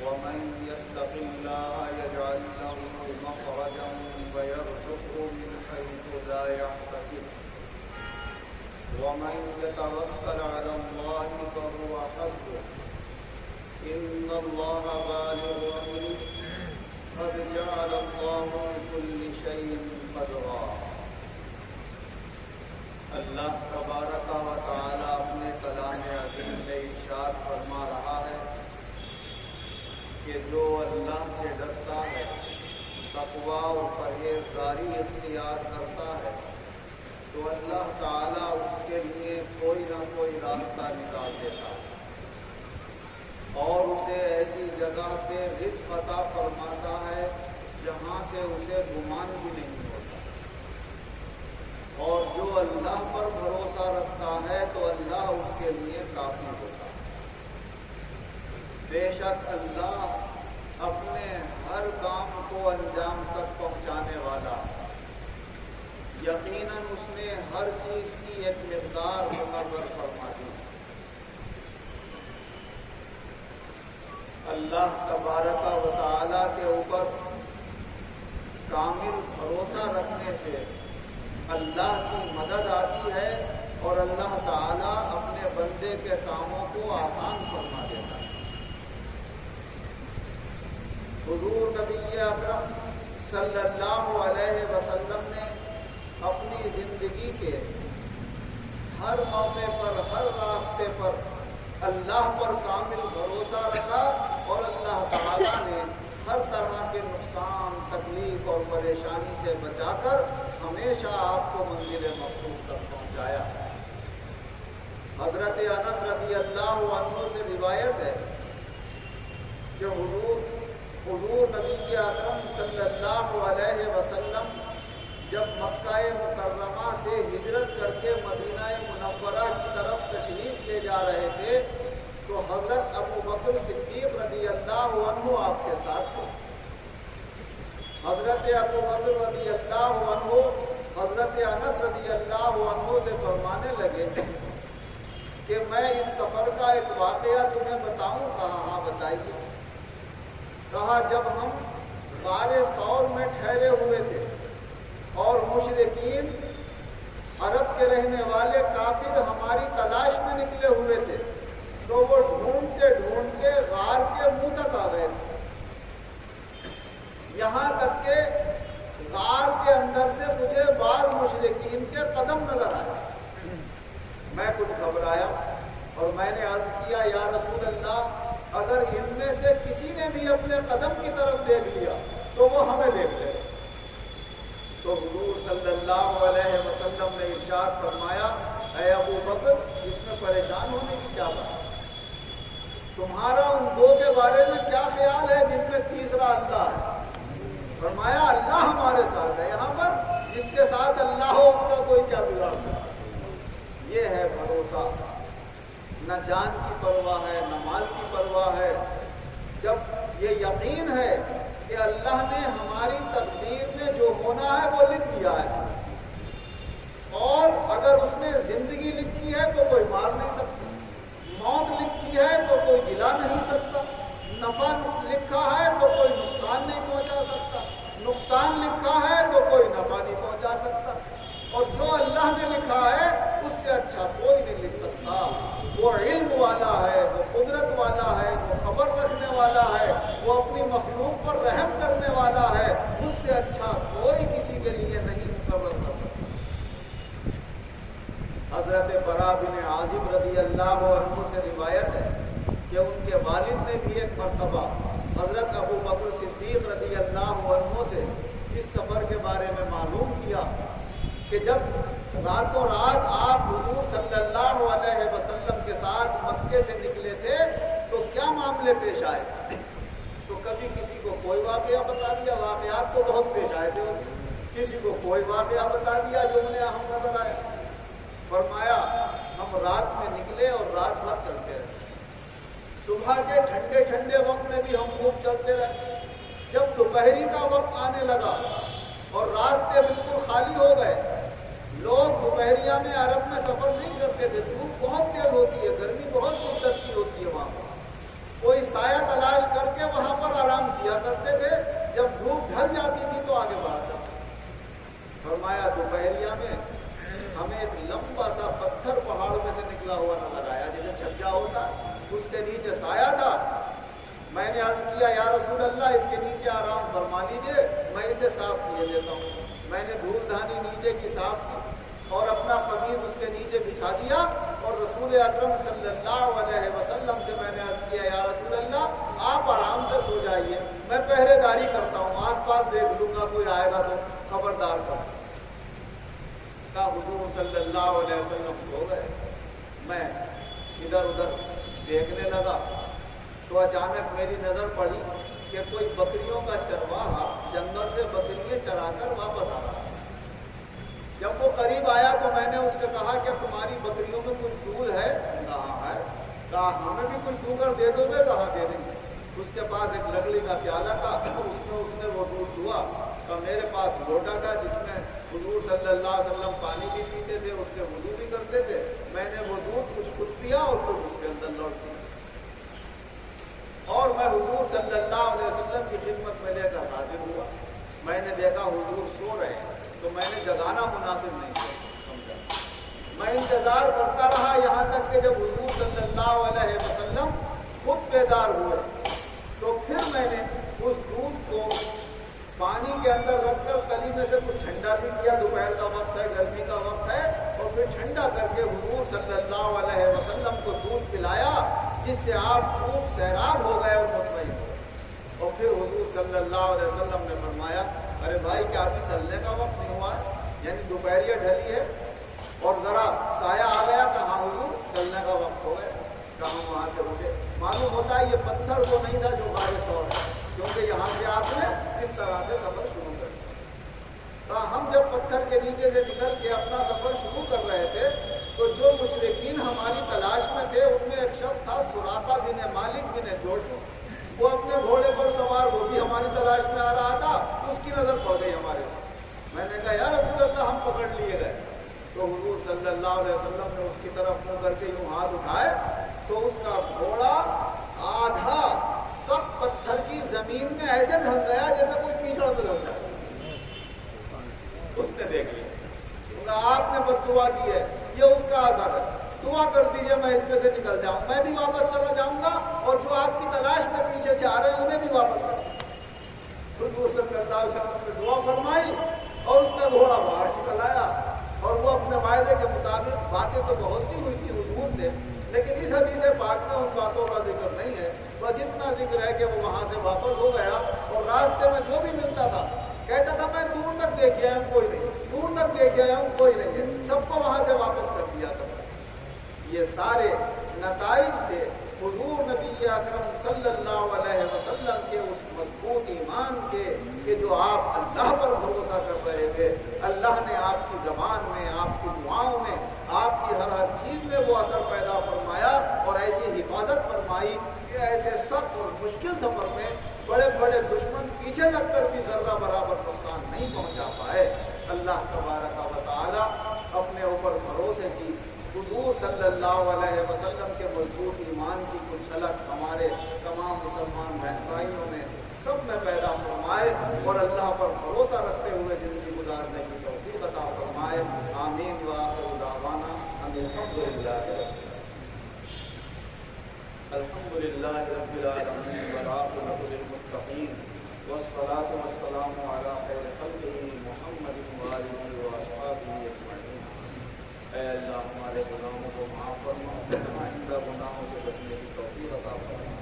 ومن يتق الله يجعل له مخرجا ويرزقه من حيث لا يحتسب ومن يتوكل على الله فهو حسبه إن الله بالغ أمره قد جعل الله لكل شيء قدرا۔ اللہ تبارک و تعالی اپنے کلام عظیم میں ارشاد فرما رہا ہے کہ جو اللہ سے ڈرتا ہے، تقوی اور پرہیزگاری اختیار کرتا ہے، تو اللہ تعالیٰ اس کے لیے کوئی نہ کوئی راستہ نکال دیتا ہے اور اسے ایسی جگہ سے رزق عطا فرماتا ہے جہاں سے اسے گمان بھی نہیں ہوتا، اور جو اللہ پر بھروسہ رکھتا ہے تو اللہ اس کے لیے کافی ہوتا ہے۔ بے شک اللہ اپنے ہر کام کو انجام تک پہنچانے والا، یقیناً اس نے ہر چیز کی ایک مقدار مقرر فرما دی۔ اللہ تبارک و تعالیٰ کے اوپر کامل بھروسہ رکھنے سے اللہ کی مدد آتی ہے اور اللہ تعالیٰ اپنے بندے کے کاموں کو آسان فرما دیتا ہے۔ حضور نبی اکرم صلی اللہ علیہ وسلم نے اپنی زندگی کے ہر موقع پر، ہر راستے پر اللہ پر کامل بھروسہ رکھا اور اللہ تعالیٰ نے ہر طرح کے نقصان، تکلیف اور پریشانی سے بچا کر ہمیشہ آپ کو منزل مقصود تک پہنچایا۔ حضرت انس رضی اللہ عنہ سے روایت ہے کہ حضور نبی اکرم صلی اللہ علیہ وسلم جب مکہ مکرمہ سے ہجرت کر کے مدینہ منورہ کی طرف تشریف لے جا رہے تھے تو حضرت ابو بکر صدیق رضی اللہ عنہ آپ کے ساتھ تھے۔ حضرت ابو بکر رضی اللہ عنہ حضرت انس رضی اللہ عنہ سے فرمانے لگے کہ میں اس سفر کا ایک واقعہ تمہیں بتاؤں؟ کہا ہاں بتائیے۔ کہا جب ہم غار ثور میں ٹھہرے ہوئے تھے اور مشرکین عرب کے رہنے والے کافر ہماری تلاش میں نکلے ہوئے تھے تو وہ ڈھونڈتے ڈھونڈتے غار کے منہ تک آ گئے تھے، یہاں تک کہ غار کے اندر سے مجھے بعض مشرکین کے قدم نظر آئے۔ میں کچھ گھبرایا اور میں نے عرض کیا یا رسول اللہ، اگر ان میں سے کسی نے بھی اپنے قدم کی طرف دیکھ لیا تو وہ ہمیں دیکھ لے۔ تو حضور صلی اللہ علیہ وسلم نے ارشاد فرمایا، اے ابو بکر، اس میں پریشان ہونے کی کیا بات؟ تمہارا ان دو کے بارے میں کیا خیال ہے جن میں تیسرا اللہ ہے؟ فرمایا اللہ ہمارے ساتھ ہے، یہاں پر جس کے ساتھ اللہ ہو اس کا کوئی کیا بگاڑ سکتا؟ یہ ہے بھروسہ، نہ جان کی پرواہ ہے نہ مال کی پرواہ ہے۔ جب یہ یقین ہے کہ اللہ نے ہماری تقدیر میں جو ہونا ہے وہ لکھ دیا ہے، اور اگر اس نے زندگی لکھی ہے تو کوئی مار نہیں سکتا، موت لکھی ہے تو کوئی جلا نہیں سکتا، نفع لکھا ہے تو کوئی نقصان نہیں پہنچا سکتا، نقصان لکھا ہے تو کوئی نفع نہیں پہنچا سکتا، اور جو اللہ نے لکھا ہے اس سے اچھا کوئی نہیں لکھ سکتا۔ وہ علم والا ہے، وہ قدرت والا ہے، وہ خبر رکھنے والا ہے، وہ اپنی مخلوق پر رحم کرنے والا ہے، اس سے اچھا کوئی کسی کے لیے نہیں مقرر کر سکتا۔ حضرت براء بن عازب رضی اللہ عنہ سے روایت ہے کہ ان کے والد نے بھی ایک مرتبہ حضرت ابو بکر صدیق رضی اللہ عنہ سے اس سفر کے بارے میں معلوم کیا کہ جب راتوں رات آپ حضور صلی اللہ علیہ وسلم کے ساتھ مکے سے نکلے تھے تو کیا معاملے پیش آئے؟ تو کبھی کسی کو کوئی واقعہ بتا دیا، واقعات تو بہت پیش آئے تھے، کسی کو کوئی واقعہ بتا دیا جو انہیں اہم نظر آیا۔ فرمایا ہم رات میں نکلے اور رات بھر چلتے رہے، صبح کے ٹھنڈے ٹھنڈے وقت میں بھی ہم خوب چلتے رہے، جب دوپہری کا وقت آنے لگا اور راستے بالکل خالی ہو گئے، لوگ دوپہریہ میں عرب میں سفر نہیں کرتے تھے، دھوپ بہت تیز ہوتی ہے، گرمی بہت شدت کی ہوتی ہے، وہاں کوئی سایہ تلاش کر کے جب دھوپ ڈھل جاتی تھی تو آگے بڑھتا تھا۔ فرمایا دوپہریہ میں ہمیں ایک لمبا سا پتھر پہاڑ میں سے نکلا ہوا نظر آیا، جیسے چھجا ہوتا، اس کے نیچے سایہ تھا۔ میں نے عرض کیا یا رسول اللہ اس کے نیچے آرام فرما لیجئے، میں اسے صاف کیے دیتا ہوں۔ میں نے دھول دھانی نیچے کی صاف کی اور اپنا قمیض اس کے نیچے بچھا دیا، اور رسول اکرم صلی اللہ علیہ وسلم سے میں نے عرض کیا یا رسول اللہ آپ آرام سے سو جائیے، میں پہرے داری کرتا ہوں، آس پاس دیکھ لوں گا، کوئی آئے گا تو خبردار کروں۔ کہا حضور صلی اللہ علیہ وسلم سو گئے۔ میں ادھر ادھر دیکھنے لگا تو اچانک میری نظر پڑی کہ کوئی بکریوں کا چرواہا جنگل سے بکریاں چرا کر واپس آ رہا ہے۔ جب وہ قریب آیا تو میں نے اس سے کہا کہ تمہاری بکریوں میں کچھ دودھ ہے؟ کہا ہے۔ کہا ہمیں بھی کچھ دو کر دے دو گے؟ کہا دے دیں گے۔ اس کے پاس ایک لکڑی کا پیالہ تھا، اس نے وہ دودھ دھوا۔ تو میرے پاس لوٹا تھا جس میں حضور صلی اللہ علیہ وسلم پانی بھی پیتے تھے، اس سے وضو بھی کرتے تھے۔ میں نے وہ دودھ کچھ خود پیا اور کچھ اس کے اندر لوٹ دیا، اور میں حضور صلی اللہ علیہ وسلم کی خدمت میں لے کر حاضر ہوا۔ میں نے دیکھا حضور سو رہے ہیں تو میں نے جگانا مناسب نہیں سمجھا۔ میں انتظار کرتا رہا یہاں تک کہ جب حضور صلی اللہ علیہ وسلم خود بیدار ہوئے تو پھر میں نے اس دودھ کو پانی کے اندر رکھ کر تلی میں سے کچھ ٹھنڈا بھی کیا، دوپہر کا وقت ہے، گرمی کا وقت ہے، اور پھر ٹھنڈا کر کے حضور صلی اللہ علیہ وسلم کو دودھ پلایا، جس سے آپ خوب سیراب ہو گئے اور مطمئن ہو گئے۔ اور پھر حضور صلی اللہ علیہ وسلم نے فرمایا ارے بھائی کیا ابھی چلنے کا وقت نہیں ہوا ہے؟ یعنی دوپہریہ ڈھلی ہے اور ذرا سایہ آ گیا، کہاں حضور چلنے کا وقت ہو گیا۔ کہاں وہاں سے اٹھے، معلوم ہوتا ہے یہ پتھر وہ نہیں تھا جو غار ثور ہے، کیونکہ یہاں سے آپ نے اس طرح سے سفر شروع کر دیا۔ ہم جب پتھر کے نیچے سے نکل کے اپنا سفر شروع کر رہے تھے تو جو مشرکین ہماری تلاش میں تھے ان میں ایک شخص تھا سراقہ بن مالک بن جوشم، وہ اپنے گھوڑے پر سوار، وہ بھی ہماری تلاش میں آ رہا تھا، اس کی نظر پڑ گئی ہمارے پر۔ میں نے کہا یا رسول اللہ ہم پکڑ لیے گئے۔ تو حضور صلی اللہ علیہ وسلم نے اس کی طرف منہ کر کے یوں ہاتھ اٹھائے تو اس کا گھوڑا آدھا سخت پتھر کی زمین میں ایسے دھس گیا جیسے کوئی کیچڑ میں دھس جائے۔ اس نے دیکھ لیا، آپ نے بد دعا کی ہے، یہ اس کا اثر ہے، دعا کر دیجئے میں اس میں سے نکل جاؤں، میں بھی واپس چلا جاؤں گا اور جو آپ کی تلاش میں پیچھے سے آ رہے ہیں انہیں بھی واپس کر دوں۔ حضور صلی اللہ علیہ وسلم نے دعا فرمائی اور اس کا گھوڑا باہر نکل آیا، اور وہ اپنے وعدے کے مطابق، باتیں تو بہت سی ہوئی تھی حضور سے، لیکن اس حدیث پاک میں ان باتوں کا ذکر نہیں ہے، بس اتنا ذکر ہے کہ وہ وہاں سے واپس ہو گیا اور راستے میں جو بھی ملتا تھا کہتا تھا میں دور تک دیکھ آیا ہوں کوئی نہیں، دور تک دیکھ آیا ہوں کوئی نہیں ہے، سب کو وہاں سے واپس کر دیا کرتا۔ یہ سارے نتائج تھے حضور نبی اکرم صلی اللہ علیہ وسلم کے اس مضبوط ایمان کے کہ جو آپ اللہ پر بھروسہ کر رہے تھے، اللہ نے آپ کی زبان میں، آپ کی دعاؤں میں، آپ کی ہر چیز میں وہ اثر پیدا فرمایا اور ایسی حفاظت فرمائی کہ ایسے سخت اور مشکل سفر میں بڑے بڑے دشمن پیچھے لگ کر بھی ذرہ برابر نقصان نہیں پہنچا پائے۔ اللہ تبارک و تعالی اپنے اوپر بھروسے کی حضور صلی اللہ علیہ وسلم کے مضبوط ایمان کی کچھ جھلک ہمارے تمام مسلمان بہن بھائیوں میں سب میں پیدا فرمائے اور اللہ پر بھروسہ رکھتے ہوئے زندگی گزارنے کی توفیق عطا فرمائے۔ آمین وآخر دعوانا الحمد للہ رب العالمین والعاقبۃ للمتقین والصلاة والسلام علی خیر خلقہ محمد وآلہ واصحابہ اجمعین۔ اے اللہ ہمارے گناہوں کو معاف فرما، آئندہ گناہوں سے بچنے کی توفیق عطا فرما،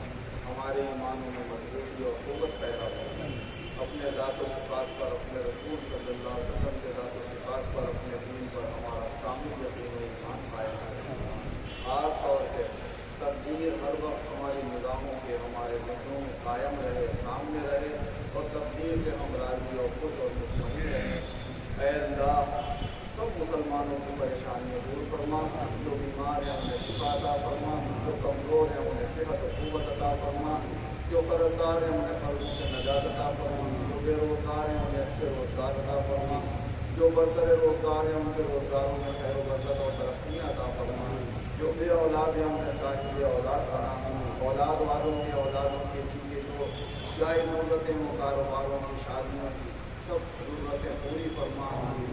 ہمارے ایمانوں میں مضبوطی اور قوت پیدا فرما، اپنے ذات و صفات پر، اپنے رسول صلی اللہ علیہ وسلم کے ذات و صفات پر، اپنے دین پر ہمارا کامل یقین و ایمان قائم کرے۔ خاص طور سے تقدیر ہر وقت ہماری نگاہوں کے، ہمارے ذہنوں میں قائم رہے، سامنے رہے اور تقدیر سے ہم راضی اور خوش اور مطمئن رہیں۔ اے اللہ سب مسلمانوں کی پریشانیاں دور فرما، جو بیمار ہیں انہیں شفا عطا فرما، جو کمزور ہیں انہیں صحت و قوت عطا فرما، جو قرضدار ہیں انہیں قرضوں سے نجات عطا فرما، جو بے روزگار ہیں انہیں اچھے روزگار عطا فرما، جو برسر روزگار ہیں ان کے روزگاروں میں خیر و برکت اور ترقیاں عطا فرما، جو بے اولاد ہیں انہیں صاحب اولاد بنا، اولاد والوں کے اولادوں کے لیے جو جائے ضرورتیں ہوں کاروباروں کی شادیوں کی سب ضرورتیں پوری فرما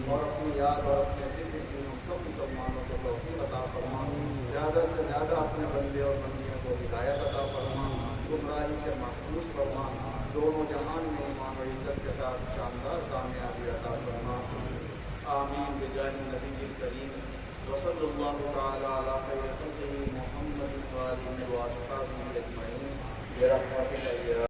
اور اپنی یاد اور اپنے ذکر کی ہم سب مسلمانوں کو توفیق عطا فرما زیادہ سے زیادہ اپنے بندے اور بندیوں کو ہدایت عطا فرما گمراہی سے محفوظ فرما دونوں جہان میں ایمان و عزت کے ساتھ شاندار کامیابی عطا فرما آمین بجاہ نبی کریم وصلی اللہ تعالی علی خیر خلقہ محمد و آلہ و اصحابہ اجمعین برحمتک یا